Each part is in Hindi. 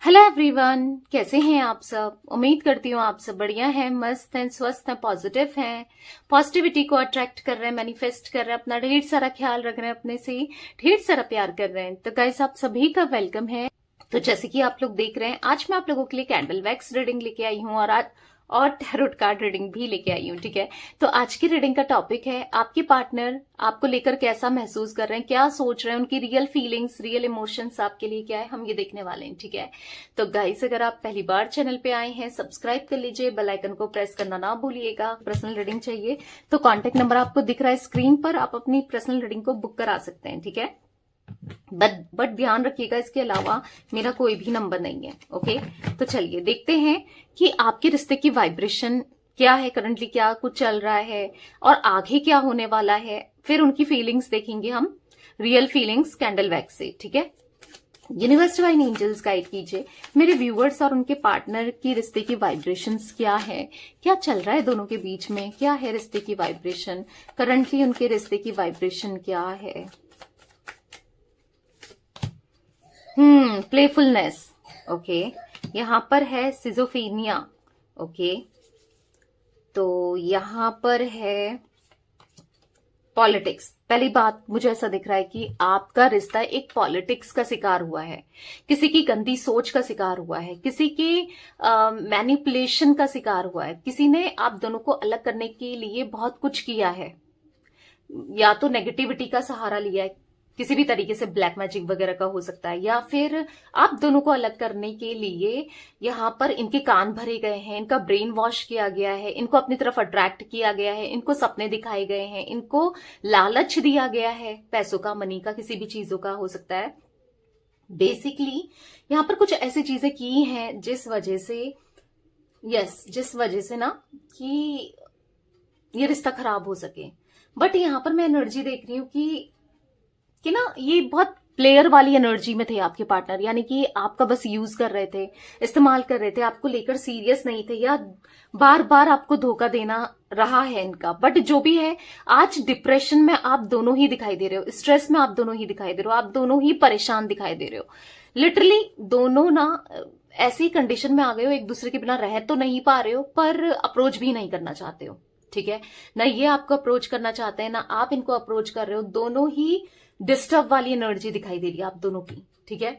हेलो एवरीवन, कैसे हैं आप सब। उम्मीद करती हूँ आप सब बढ़िया हैं, मस्त हैं, स्वस्थ हैं, पॉजिटिव हैं, पॉजिटिविटी को अट्रैक्ट कर रहे हैं, मैनिफेस्ट कर रहे हैं, अपना ढेर सारा ख्याल रख रहे हैं, अपने से ढेर सारा प्यार कर रहे हैं। तो गाइस, आप सभी का वेलकम है। तो जैसे कि आप लोग देख रहे हैं, आज मैं आप लोगों के लिए कैंडल वैक्स रीडिंग लेके आई हूँ और टैरोट कार्ड रीडिंग भी लेके आई हूँ। ठीक है, तो आज की रीडिंग का टॉपिक है आपके पार्टनर आपको लेकर कैसा महसूस कर रहे हैं, क्या सोच रहे हैं, उनकी रियल फीलिंग्स, रियल इमोशंस आपके लिए क्या है, हम ये देखने वाले हैं। ठीक है, तो गाइस, अगर आप पहली बार चैनल पे आए हैं, सब्सक्राइब कर लीजिए, बेल आइकन को प्रेस करना ना भूलिएगा। पर्सनल रीडिंग चाहिए तो कॉन्टेक्ट नंबर आपको दिख रहा है स्क्रीन पर, आप अपनी पर्सनल रीडिंग को बुक करा सकते हैं। ठीक है, बट ध्यान रखिएगा, इसके अलावा मेरा कोई भी नंबर नहीं है। ओके, तो चलिए देखते हैं कि आपके रिश्ते की वाइब्रेशन क्या है, करंटली क्या कुछ चल रहा है और आगे क्या होने वाला है। फिर उनकी फीलिंग्स देखेंगे हम, रियल फीलिंग्स कैंडल वैक्स से। ठीक है, यूनिवर्स डिवाइन एंजल्स गाइड कीजिए मेरे व्यूअर्स और उनके पार्टनर की रिश्ते की वाइब्रेशंस क्या है, क्या चल रहा है दोनों के बीच में, क्या है रिश्ते की वाइब्रेशन, करंटली उनके रिश्ते की वाइब्रेशन क्या है। प्लेफुलनेस। ओके, यहां पर है सिजोफेनिया। ओके, तो यहां पर है पॉलिटिक्स। पहली बात, मुझे ऐसा दिख रहा है कि आपका रिश्ता एक पॉलिटिक्स का शिकार हुआ है, किसी की गंदी सोच का शिकार हुआ है, किसी के मैनिपुलेशन का शिकार हुआ है, किसी ने आप दोनों को अलग करने के लिए बहुत कुछ किया है, या तो नेगेटिविटी का सहारा लिया है, किसी भी तरीके से ब्लैक मैजिक वगैरह का हो सकता है, या फिर आप दोनों को अलग करने के लिए यहां पर इनके कान भरे गए हैं, इनका ब्रेन वॉश किया गया है, इनको अपनी तरफ अट्रैक्ट किया गया है, इनको सपने दिखाए गए हैं, इनको लालच दिया गया है, पैसों का, मनी का, किसी भी चीजों का हो सकता है। बेसिकली यहां पर कुछ ऐसी चीजें की हैं जिस वजह से ना कि ये रिश्ता खराब हो सके। बट यहां पर मैं एनर्जी देख रही हूं कि ना ये बहुत प्लेयर वाली एनर्जी में थे आपके पार्टनर, यानी कि आपका बस यूज कर रहे थे, इस्तेमाल कर रहे थे, आपको लेकर सीरियस नहीं थे, या बार बार आपको धोखा देना रहा है इनका। बट जो भी है, आज डिप्रेशन में आप दोनों ही दिखाई दे रहे हो, स्ट्रेस में आप दोनों ही दिखाई दे रहे हो, आप दोनों ही परेशान दिखाई दे रहे हो। लिटरली दोनों ना ऐसी कंडीशन में आ गए हो, एक दूसरे के बिना रह तो नहीं पा रहे हो, पर अप्रोच भी नहीं करना चाहते हो। ठीक है, ना ये आपको अप्रोच करना चाहते हैं, ना आप इनको अप्रोच कर रहे हो। दोनों ही डिस्टर्ब वाली एनर्जी दिखाई दे रही है आप दोनों की। ठीक है,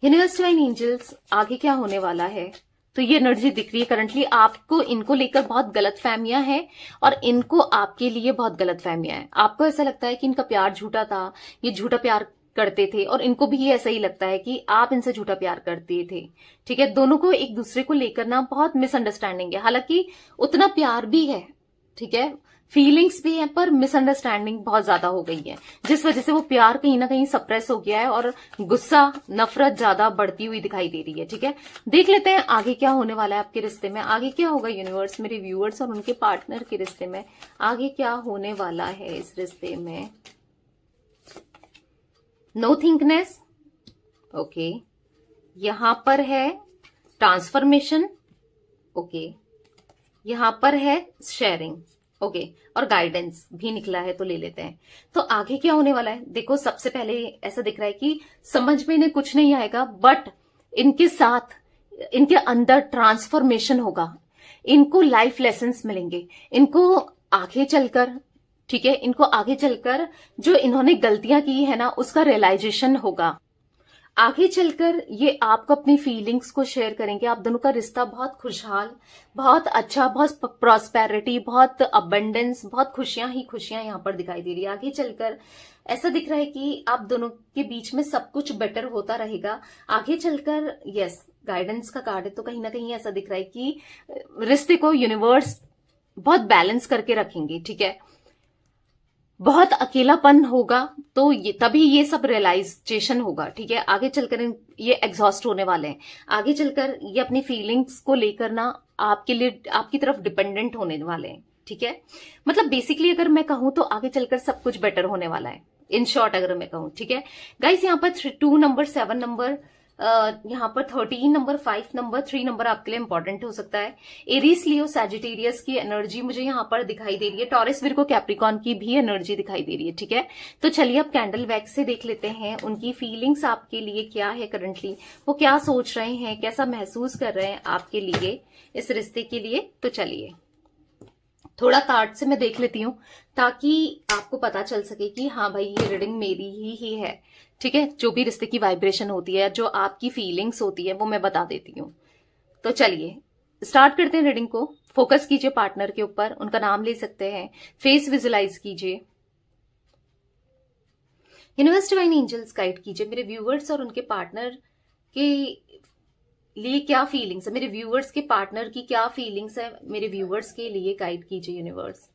यूनिवर्स डिवाइन एंजल्स, आगे क्या होने वाला है। तो ये एनर्जी दिख रही है करंटली आपको इनको लेकर बहुत गलत फहमियां हैं, और इनको आपके लिए बहुत गलत फहमियां हैं। आपको ऐसा लगता है कि इनका प्यार झूठा था, ये झूठा प्यार करते थे, और इनको भी ऐसा ही लगता है कि आप इनसे झूठा प्यार करते थे। ठीक है, दोनों को एक दूसरे को लेकर ना बहुत मिसअंडरस्टैंडिंग है, हालांकि उतना प्यार भी है, ठीक है, फीलिंग्स भी है, पर मिसअंडरस्टैंडिंग बहुत ज्यादा हो गई है, जिस वजह से वो प्यार कहीं ना कहीं सप्रेस हो गया है और गुस्सा, नफरत ज्यादा बढ़ती हुई दिखाई दे रही है। ठीक है, देख लेते हैं आगे क्या होने वाला है आपके रिश्ते में, आगे क्या होगा यूनिवर्स मेरे व्यूअर्स और उनके पार्टनर के रिश्ते में, आगे क्या होने वाला है इस रिश्ते में। नो थिंकनेस। ओके, यहां पर है ट्रांसफॉर्मेशन। ओके, यहां पर है शेयरिंग। ओके, और गाइडेंस भी निकला है, तो ले लेते हैं। तो आगे क्या होने वाला है, देखो, सबसे पहले ऐसा दिख रहा है कि समझ में इन्हें कुछ नहीं आएगा, बट इनके साथ इनके अंदर ट्रांसफॉर्मेशन होगा, इनको लाइफ लेसन्स मिलेंगे, इनको आगे चलकर, ठीक है, इनको आगे चलकर जो इन्होंने गलतियां की है ना, उसका रियलाइजेशन होगा। आगे चलकर ये आपको अपनी फीलिंग्स को शेयर करेंगे, आप दोनों का रिश्ता बहुत खुशहाल, बहुत अच्छा, बहुत प्रॉस्पेरिटी, बहुत अबंडेंस, बहुत खुशियां ही खुशियां यहां पर दिखाई दे रही है। आगे चलकर ऐसा दिख रहा है कि आप दोनों के बीच में सब कुछ बेटर होता रहेगा आगे चलकर। यस, गाइडेंस का कार्ड है, तो कहीं ना कहीं ऐसा दिख रहा है कि रिश्ते को यूनिवर्स बहुत बैलेंस करके रखेंगे। ठीक है, बहुत अकेलापन होगा तो तभी ये सब रियलाइजेशन होगा। ठीक है, आगे चलकर ये एग्जॉस्ट होने वाले हैं, आगे चलकर ये अपनी फीलिंग्स को लेकर ना आपके लिए, आपकी तरफ डिपेंडेंट होने वाले हैं। ठीक है, मतलब बेसिकली अगर मैं कहूं तो आगे चलकर सब कुछ बेटर होने वाला है, इन शॉर्ट अगर मैं कहूं। ठीक है गाइस, यहाँ पर 2 नंबर, 7 नंबर, यहाँ पर 13 नंबर, 5 नंबर, 3 नंबर आपके लिए इंपॉर्टेंट हो सकता है। एरीज, लियो, सैजिटेरियस की एनर्जी मुझे यहाँ पर दिखाई दे रही है। टॉरस, विर्गो, कैप्रिकॉर्न की भी एनर्जी दिखाई दे रही है। ठीक है, तो चलिए अब कैंडल वैक्स से देख लेते हैं उनकी फीलिंग्स आपके लिए क्या है करंटली, वो क्या सोच रहे हैं, कैसा महसूस कर रहे हैं आपके लिए, इस रिश्ते के लिए। तो चलिए थोड़ा कार्ड से मैं देख लेती हूँ ताकि आपको पता चल सके कि हाँ भाई ये रीडिंग मेरी ही है। ठीक है, जो भी रिश्ते की वाइब्रेशन होती है, जो आपकी फीलिंग्स होती है, वो मैं बता देती हूँ। तो चलिए स्टार्ट करते हैं रीडिंग को। फोकस कीजिए पार्टनर के ऊपर, उनका नाम ले सकते हैं, फेस विजुलाइज कीजिए। यूनिवर्स डिवाइन एंजल्स गाइड कीजिए मेरे व्यूअर्स और उनके पार्टनर के लिए क्या फीलिंग्स है, मेरे व्यूअर्स के पार्टनर की क्या फीलिंग्स है, मेरे व्यूअर्स के लिए गाइड कीजिए यूनिवर्स।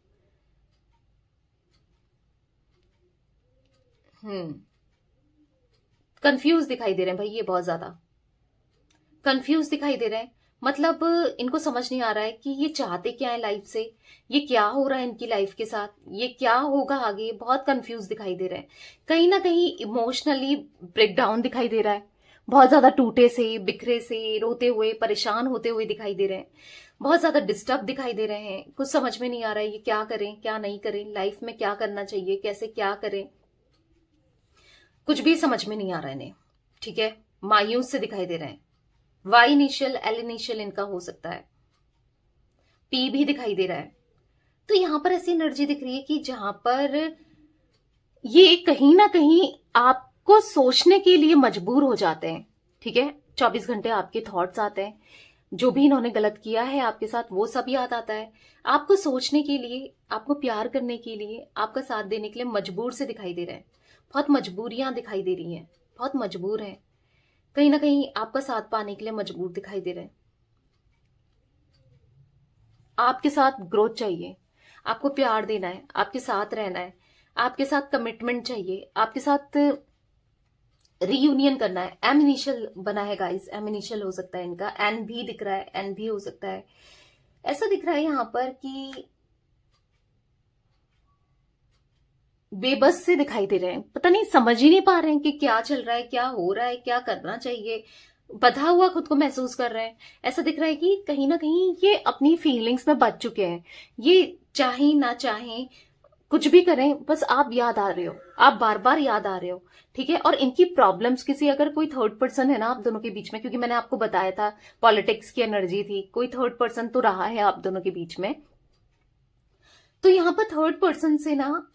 कंफ्यूज दिखाई दे रहे हैं भाई, ये बहुत ज्यादा कंफ्यूज दिखाई दे रहे हैं। मतलब इनको समझ नहीं आ रहा है कि ये चाहते क्या है लाइफ से, ये क्या हो रहा है इनकी लाइफ के साथ, ये क्या होगा आगे। बहुत कंफ्यूज दिखाई दे रहे हैं, कहीं ना कहीं इमोशनली ब्रेकडाउन दिखाई दे रहा है, बहुत ज्यादा टूटे से, बिखरे से, रोते हुए, परेशान होते हुए दिखाई दे रहे हैं, बहुत ज्यादा डिस्टर्ब दिखाई दे रहे हैं। कुछ समझ में नहीं आ रहा है ये क्या करें क्या नहीं करें, लाइफ में क्या करना चाहिए, कैसे क्या करें, कुछ भी समझ में नहीं आ रहा है इन्हें। ठीक है, मायूस से दिखाई दे रहे हैं। वाई इनिशियल, एल इनिशियल इनका हो सकता है, पी भी दिखाई दे रहा है। तो यहां पर ऐसी एनर्जी दिख रही है कि जहां पर ये कहीं ना कहीं आपको सोचने के लिए मजबूर हो जाते हैं। ठीक है, 24 घंटे आपके थॉट्स आते हैं, जो भी इन्होंने गलत किया है आपके साथ वो सब याद आता है। आपको सोचने के लिए, आपको प्यार करने के लिए, आपका साथ देने के लिए मजबूर से दिखाई दे रहे हैं। बहुत मजबूरियां दिखाई दे रही हैं, बहुत मजबूर हैं, कहीं ना कहीं आपका साथ पाने के लिए मजबूर दिखाई दे रहे हैं। आपके साथ ग्रोथ चाहिए, आपको प्यार देना है, आपके साथ रहना है, आपके साथ कमिटमेंट चाहिए, आपके साथ रीयूनियन करना है। एम इनिशियल बना है गाइस, एम इनिशियल हो सकता है इनका, एन भी दिख रहा है, एन भी हो सकता है। ऐसा दिख रहा है यहां पर कि बेबस से दिखाई दे रहे हैं, पता नहीं, समझ ही नहीं पा रहे हैं कि क्या चल रहा है, क्या हो रहा है, क्या करना चाहिए, बंधा हुआ खुद को महसूस कर रहे हैं। ऐसा दिख रहा है कि कहीं ना कहीं ये अपनी फीलिंग्स में बच चुके हैं। ये चाहे ना चाहे, कुछ भी करें, बस आप याद आ रहे हो, आप बार बार याद आ रहे हो। ठीक है, और इनकी प्रॉब्लम्स, किसी अगर कोई थर्ड पर्सन है ना आप दोनों के बीच में, क्योंकि मैंने आपको बताया था पॉलिटिक्स की एनर्जी थी, कोई थर्ड पर्सन तो रहा है आप दोनों के बीच में। तो यहां पर थर्ड पर्सन से ना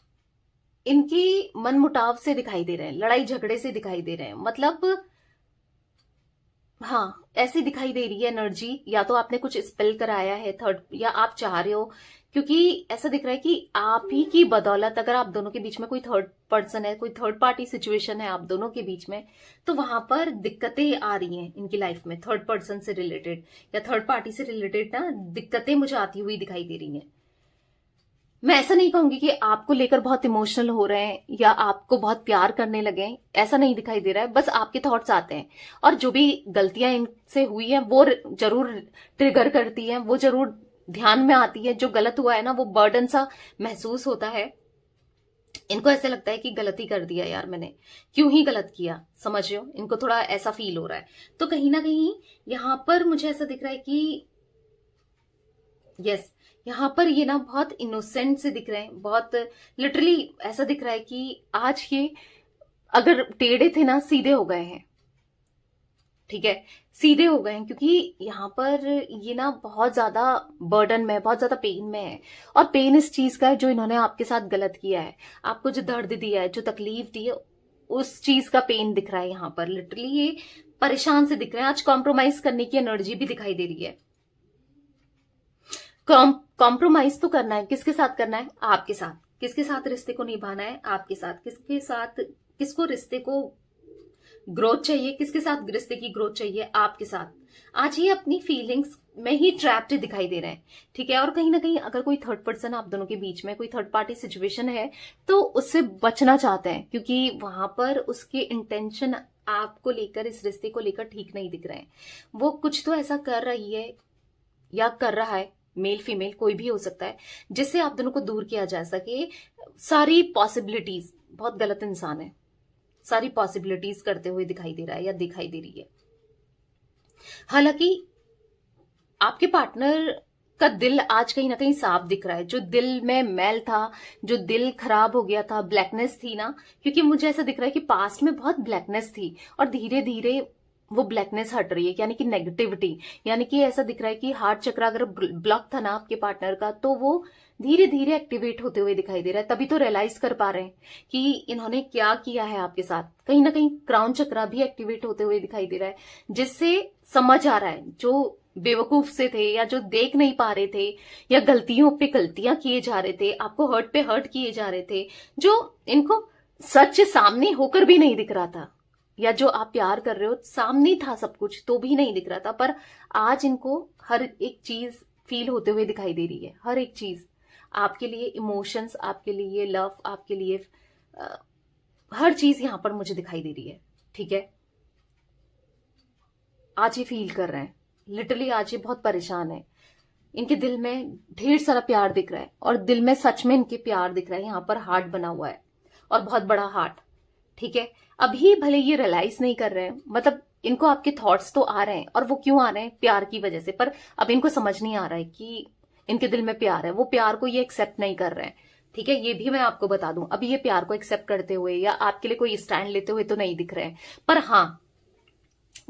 इनकी मनमुटाव से दिखाई दे रहे हैं, लड़ाई झगड़े से दिखाई दे रहे हैं। मतलब हाँ, ऐसी दिखाई दे रही है एनर्जी, या तो आपने कुछ स्पेल कराया है थर्ड, या आप चाह रहे हो, क्योंकि ऐसा दिख रहा है कि आप ही की बदौलत अगर आप दोनों के बीच में कोई थर्ड पर्सन है, कोई थर्ड पार्टी सिचुएशन है आप दोनों के बीच में, तो वहां पर दिक्कतें आ रही हैं इनकी लाइफ में। थर्ड पर्सन से रिलेटेड या थर्ड पार्टी से रिलेटेड ना दिक्कतें मुझे आती हुई दिखाई दे रही हैं। मैं ऐसा नहीं कहूंगी कि आपको लेकर बहुत इमोशनल हो रहे हैं या आपको बहुत प्यार करने लगे हैं, ऐसा नहीं दिखाई दे रहा है, बस आपके थॉट्स आते हैं। और जो भी गलतियां इनसे हुई हैं वो जरूर ट्रिगर करती हैं, वो जरूर ध्यान में आती है। जो गलत हुआ है ना, वो बर्डन सा महसूस होता है इनको। ऐसे लगता है कि गलती कर दिया यार मैंने, क्यों ही गलत किया, समझ रहे हो, इनको थोड़ा ऐसा फील हो रहा है। तो कहीं ना कहीं यहां पर मुझे ऐसा दिख रहा है कि यस, यहाँ पर ये ना बहुत इनोसेंट से दिख रहे हैं, बहुत लिटरली ऐसा दिख रहा है कि आज ये अगर टेढ़े थे ना, सीधे हो गए हैं। ठीक है, सीधे हो गए हैं, क्योंकि यहाँ पर ये ना बहुत ज्यादा बर्डन में है, बहुत ज्यादा पेन में है। और पेन इस चीज का है जो इन्होंने आपके साथ गलत किया है, आपको जो दर्द दिया है, जो तकलीफ दी है, उस चीज का पेन दिख रहा है यहाँ पर। लिटरली ये परेशान से दिख रहे हैं। आज कॉम्प्रोमाइज करने की एनर्जी भी दिखाई दे रही है। कॉम्प्रोमाइज तो करना है, किसके साथ करना है, आपके साथ। किसके साथ रिश्ते को निभाना है, आपके साथ। किसके साथ, किसको रिश्ते को ग्रोथ चाहिए, किसके साथ रिश्ते की ग्रोथ चाहिए, आपके साथ। आज ये अपनी फीलिंग्स में ही ट्रैप्ड दिखाई दे रहे हैं। ठीक है, और कहीं ना कहीं अगर कोई थर्ड पर्सन आप दोनों के बीच में, कोई थर्ड पार्टी सिचुएशन है, तो उससे बचना चाहते हैं, क्योंकि वहां पर उसके इंटेंशन आपको लेकर, इस रिश्ते को लेकर ठीक नहीं दिख रहे हैं। वो कुछ तो ऐसा कर रही है या कर रहा है, मेल फीमेल कोई भी हो सकता है, जिससे आप दोनों को दूर किया जा सके। सारी पॉसिबिलिटीज, बहुत गलत इंसान है, सारी पॉसिबिलिटीज करते हुए दिखाई दे रहा है या दिखाई दे रही है। हालांकि आपके पार्टनर का दिल आज कहीं ना कहीं साफ दिख रहा है। जो दिल में मैल था, जो दिल खराब हो गया था, ब्लैकनेस थी ना, क्योंकि मुझे ऐसा दिख रहा है कि पास्ट में बहुत ब्लैकनेस थी और धीरे धीरे वो ब्लैकनेस हट रही है, यानी कि नेगेटिविटी। यानी कि ऐसा दिख रहा है कि हार्ट चक्र अगर ब्लॉक था ना आपके पार्टनर का, तो वो धीरे धीरे एक्टिवेट होते हुए दिखाई दे रहा है। तभी तो रियलाइज कर पा रहे हैं कि इन्होंने क्या किया है आपके साथ। कहीं ना कहीं क्राउन चक्र भी एक्टिवेट होते हुए दिखाई दे रहा है, जिससे समझ आ रहा है जो बेवकूफ से थे या जो देख नहीं पा रहे थे या गलतियों पे गलतियां किए जा रहे थे, आपको हर्ट पे हर्ट किए जा रहे थे, जो इनको सच सामने होकर भी नहीं दिख रहा था, या जो आप प्यार कर रहे हो सामने था सब कुछ तो भी नहीं दिख रहा था, पर आज इनको हर एक चीज फील होते हुए दिखाई दे रही है। हर एक चीज आपके लिए, इमोशंस आपके लिए, लव आपके लिए, हर चीज यहां पर मुझे दिखाई दे रही है। ठीक है, आज ये फील कर रहे हैं, लिटरली आज ये बहुत परेशान है। इनके दिल में ढेर सारा प्यार दिख रहा है और दिल में सच में इनके प्यार दिख रहा है। यहां पर हार्ट बना हुआ है और बहुत बड़ा हार्ट। ठीक है, अभी भले ये रियलाइज नहीं कर रहे हैं, मतलब इनको आपके थॉट्स तो आ रहे हैं, और वो क्यों आ रहे हैं? प्यार की वजह से। पर अब इनको समझ नहीं आ रहा है कि इनके दिल में प्यार है, वो प्यार को ये एक्सेप्ट नहीं कर रहे हैं। ठीक है, ये भी मैं आपको बता दूं, अभी ये प्यार को एक्सेप्ट करते हुए या आपके लिए कोई स्टैंड लेते हुए तो नहीं दिख रहे हैं। पर हाँ,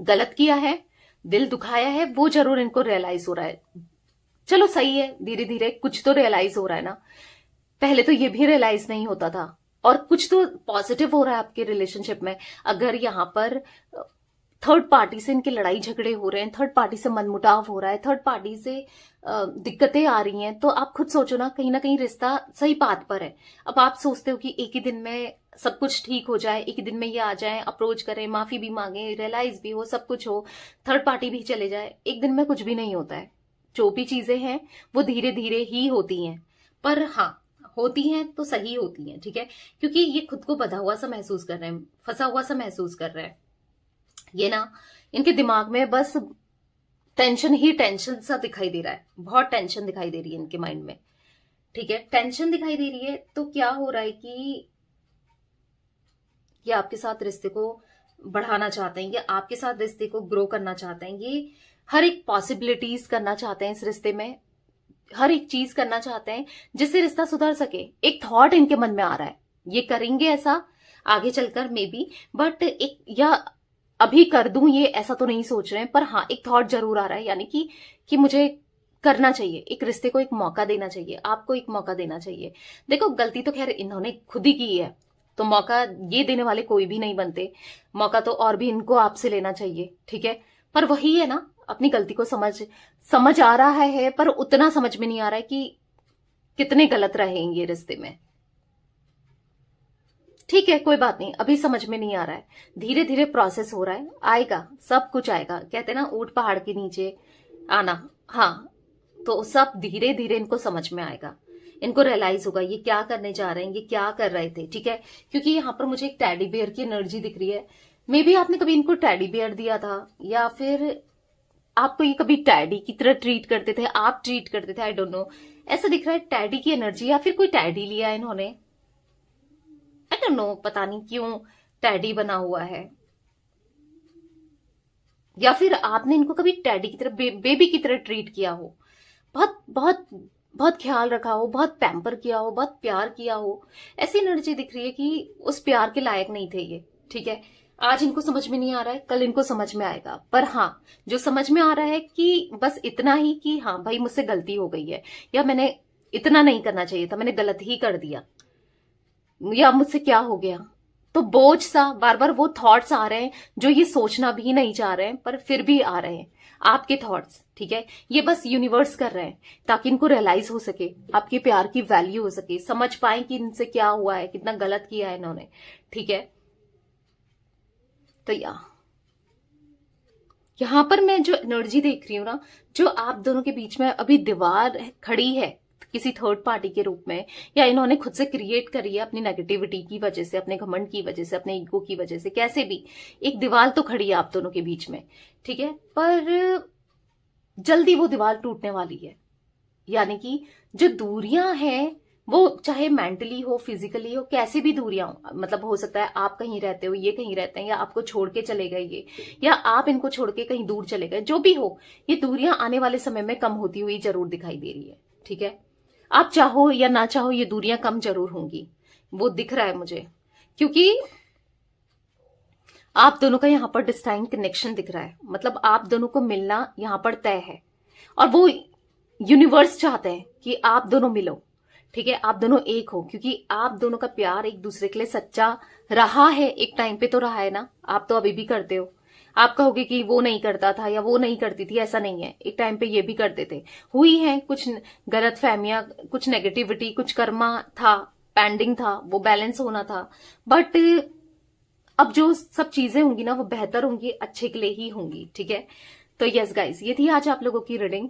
गलत किया है, दिल दुखाया है, वो जरूर इनको रियलाइज हो रहा है। चलो सही है, धीरे धीरे कुछ तो रियलाइज हो रहा है ना। पहले तो ये भी रियलाइज नहीं होता था, और कुछ तो पॉजिटिव हो रहा है आपके रिलेशनशिप में। अगर यहाँ पर थर्ड पार्टी से इनके लड़ाई झगड़े हो रहे हैं, थर्ड पार्टी से मनमुटाव हो रहा है, थर्ड पार्टी से दिक्कतें आ रही हैं, तो आप खुद सोचो ना कहीं रिश्ता सही पाथ पर है। अब आप सोचते हो कि एक ही दिन में सब कुछ ठीक हो जाए, एक ही दिन में ये आ जाए, अप्रोच करें, माफी भी मांगे, रियलाइज भी हो, सब कुछ हो, थर्ड पार्टी भी चले जाए। एक दिन में कुछ भी नहीं होता है। जो भी चीजें हैं वो धीरे धीरे ही होती हैं, पर हाँ, होती हैं तो सही होती हैं। ठीक है, क्योंकि ये खुद को बंधा हुआ सा महसूस कर रहे हैं, फंसा हुआ सा महसूस कर रहे हैं। ये ना, इनके दिमाग में बस टेंशन ही टेंशन सा दिखाई दे रहा है। बहुत टेंशन दिखाई दे रही है इनके माइंड में। ठीक है, टेंशन दिखाई दे रही है। तो क्या हो रहा है कि ये आपके साथ रिश्ते को बढ़ाना चाहते हैं, ये आपके साथ रिश्ते को ग्रो करना चाहते हैं, ये हर एक पॉसिबिलिटीज करना चाहते हैं इस रिश्ते में, हर एक चीज करना चाहते हैं जिससे रिश्ता सुधर सके। एक थॉट इनके मन में आ रहा है, ये करेंगे ऐसा आगे चलकर मे बी, बट एक, या अभी कर दूं ये, ऐसा तो नहीं सोच रहे हैं, पर हाँ एक थॉट जरूर आ रहा है, यानी कि मुझे करना चाहिए, एक रिश्ते को एक मौका देना चाहिए, आपको एक मौका देना चाहिए। देखो, गलती तो खैर इन्होंने खुद ही की है, तो मौका ये देने वाले कोई भी नहीं बनते। मौका तो और भी इनको आपसे लेना चाहिए। ठीक है, पर वही है ना, अपनी गलती को समझ आ रहा है, पर उतना समझ में नहीं आ रहा है कि कितने गलत रहेंगे रिश्ते में। ठीक है, कोई बात नहीं, अभी समझ में नहीं आ रहा है, धीरे धीरे प्रोसेस हो रहा है, आएगा, सब कुछ आएगा। कहते हैं ना, ऊंट पहाड़ के नीचे आना। हाँ, तो सब धीरे धीरे इनको समझ में आएगा, इनको रियलाइज होगा ये क्या करने जा रहे हैं, ये क्या कर रहे थे। ठीक है, क्योंकि यहाँ पर मुझे एक टेडी बियर की एनर्जी दिख रही है। मे बी आपने कभी इनको टेडी बियर दिया था, या फिर आपको ये कभी टैडी की तरह ट्रीट करते थे, आप ट्रीट करते थे, आई डोंट नो। ऐसा दिख रहा है टैडी की एनर्जी, या फिर कोई टैडी लिया इन्होंने, आई डोंट नो, पता नहीं क्यों टैडी बना हुआ है। या फिर आपने इनको कभी टैडी की तरह, बेबी की तरह ट्रीट किया हो, बहुत बहुत बहुत ख्याल रखा हो, बहुत पैम्पर किया हो, बहुत प्यार किया हो। ऐसी एनर्जी दिख रही है कि उस प्यार के लायक नहीं थे ये। ठीक है, आज इनको समझ में नहीं आ रहा है, कल इनको समझ में आएगा। पर हाँ, जो समझ में आ रहा है कि बस इतना ही कि हाँ भाई, मुझसे गलती हो गई है, या मैंने इतना नहीं करना चाहिए था, मैंने गलत ही कर दिया, या मुझसे क्या हो गया। तो बोझ सा बार बार वो थॉट्स आ रहे हैं जो ये सोचना भी नहीं चाह रहे हैं, पर फिर भी आ रहे हैं आपके थॉट्स। ठीक है, ये बस यूनिवर्स कर रहे हैं ताकि इनको रियलाइज हो सके, आपके प्यार की वैल्यू हो सके, समझ पाए कि इनसे क्या हुआ है, कितना गलत किया है इन्होंने। ठीक है, तो यहां पर मैं जो एनर्जी देख रही हूं ना, जो आप दोनों के बीच में अभी दीवार खड़ी है किसी थर्ड पार्टी के रूप में, या इन्होंने खुद से क्रिएट करी है अपनी नेगेटिविटी की वजह से, अपने घमंड की वजह से, अपने ईगो की वजह से, कैसे भी एक दीवार तो खड़ी है आप दोनों के बीच में। ठीक है, पर जल्दी वो दीवार टूटने वाली है, यानी कि जो दूरियां हैं वो चाहे मेंटली हो, फिजिकली हो, कैसी भी दूरियां हो, मतलब हो सकता है आप कहीं रहते हो, ये कहीं रहते हैं, या आपको छोड़ के चले गए ये, या आप इनको छोड़ के कहीं दूर चले गए, जो भी हो, ये दूरियां आने वाले समय में कम होती हुई जरूर दिखाई दे रही है। ठीक है, आप चाहो या ना चाहो ये दूरियां कम जरूर होंगी, वो दिख रहा है मुझे, क्योंकि आप दोनों का यहां पर डिस्टाइन कनेक्शन दिख रहा है। मतलब आप दोनों को मिलना यहां पर तय है, और वो यूनिवर्स चाहते हैं कि आप दोनों मिलो। ठीक है, आप दोनों एक हो, क्योंकि आप दोनों का प्यार एक दूसरे के लिए सच्चा रहा है। एक टाइम पे तो रहा है ना, आप तो अभी भी करते हो। आप कहोगे कि वो नहीं करता था या वो नहीं करती थी, ऐसा नहीं है। एक टाइम पे ये भी करते थे, हुई है कुछ गलत फहमियां, कुछ नेगेटिविटी, कुछ कर्मा था, पेंडिंग था, वो बैलेंस होना था। बट अब जो सब चीजें होंगी ना, वो बेहतर होंगी, अच्छे के लिए ही होंगी। ठीक है, तो यस गाइस, ये थी आज आप लोगों की रीडिंग।